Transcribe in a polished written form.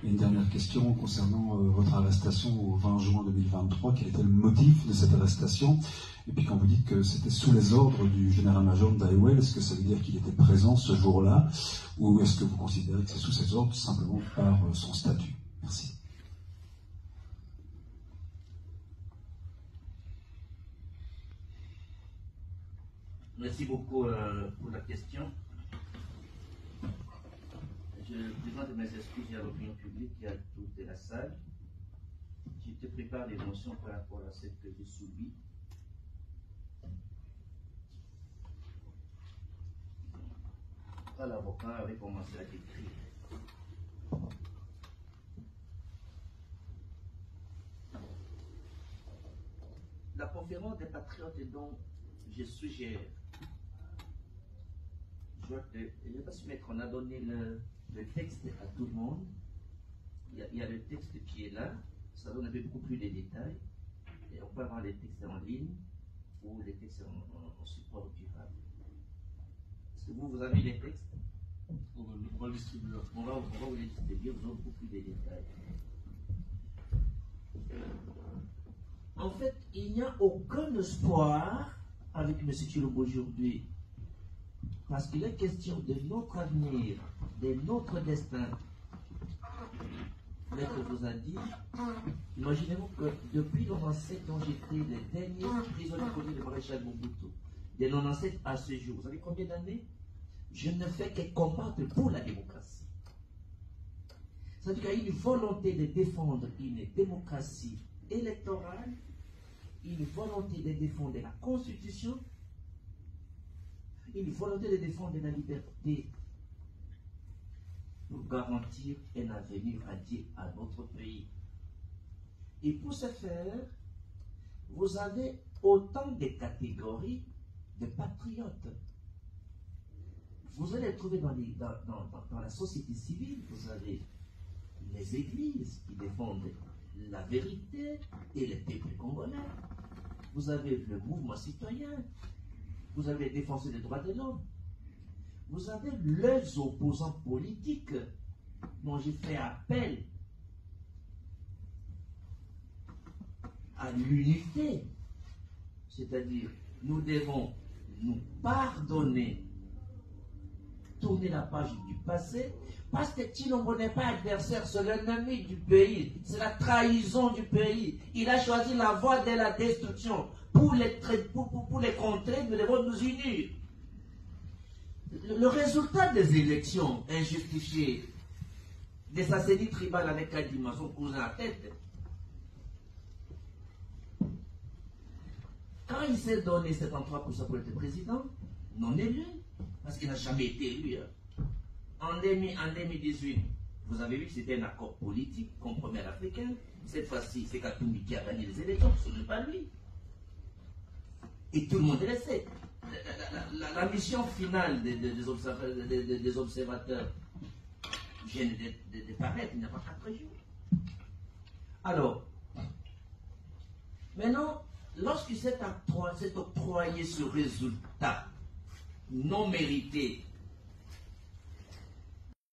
Et une dernière question concernant votre arrestation au 20 juin 2023. Quel était le motif de cette arrestation? Et puis quand vous dites que c'était sous les ordres du général-major Ndaiwel, est-ce que ça veut dire qu'il était présent ce jour-là? Ou est-ce que vous considérez que c'est sous ses ordres simplement par son statut? Merci. Merci beaucoup pour la question. Je présente mes excuses à l'opinion publique et à toute la salle. Je te prépare l'émotion par rapport à ce que j'ai subi. Quand l'avocat avait commencé à décrire. La conférence des patriotes dont je suggère, je ne vais pas se mettre, on a donné le texte à tout le monde. Il y a le texte qui est là, ça donne un peu beaucoup plus de détails. Et on peut avoir les textes en ligne ou les textes en support durable. Est-ce que vous avez les textes? On va le distribuer. On va vous les distribuer, vous aurez beaucoup plus de détails. En fait, il n'y a aucun espoir avec M. Tshilombo aujourd'hui. Parce qu'il est question de notre avenir, de notre destin. Maître vous a dit, imaginez-vous que depuis le 97 dont j'ai pris les derniers prisonniers politiques de maréchal Mobutu, de 97 à ce jour, vous savez combien d'années? Je ne fais que combattre pour la démocratie. C'est-à-dire qu'il y a une volonté de défendre une démocratie électorale, une volonté de défendre la Constitution, une volonté de défendre la liberté pour garantir un avenir radieux à notre pays. Et pour ce faire, vous avez autant de catégories de patriotes. Vous allez les trouver dans la société civile, vous avez les églises qui défendent la vérité et le peuple congolais. Vous avez le mouvement citoyen. Vous avez les défenseurs des droits de l'homme. Vous avez les opposants politiques dont j'ai fait appel à l'unité. C'est-à-dire, nous devons nous pardonner, tourner la page du passé, parce que Tshilombo n'est pas adversaire, c'est l'ennemi du pays, c'est la trahison du pays. Il a choisi la voie de la destruction. Pour les contrer, nous devons nous unir. Le résultat des élections injustifiées de sa série tribale avec Kadima, son cousin à tête, quand il s'est donné 73% pour être président, non élu, parce qu'il n'a jamais été élu. En 2018, vous avez vu que c'était un accord politique, compromis africain. Cette fois-ci, c'est Katumbi qui a gagné les élections, ce n'est pas lui. Et tout le monde le sait. La mission finale des observateurs vient de paraître, il n'y a pas 4 jours. Alors, maintenant, lorsqu'il s'est octroyé ce résultat non mérité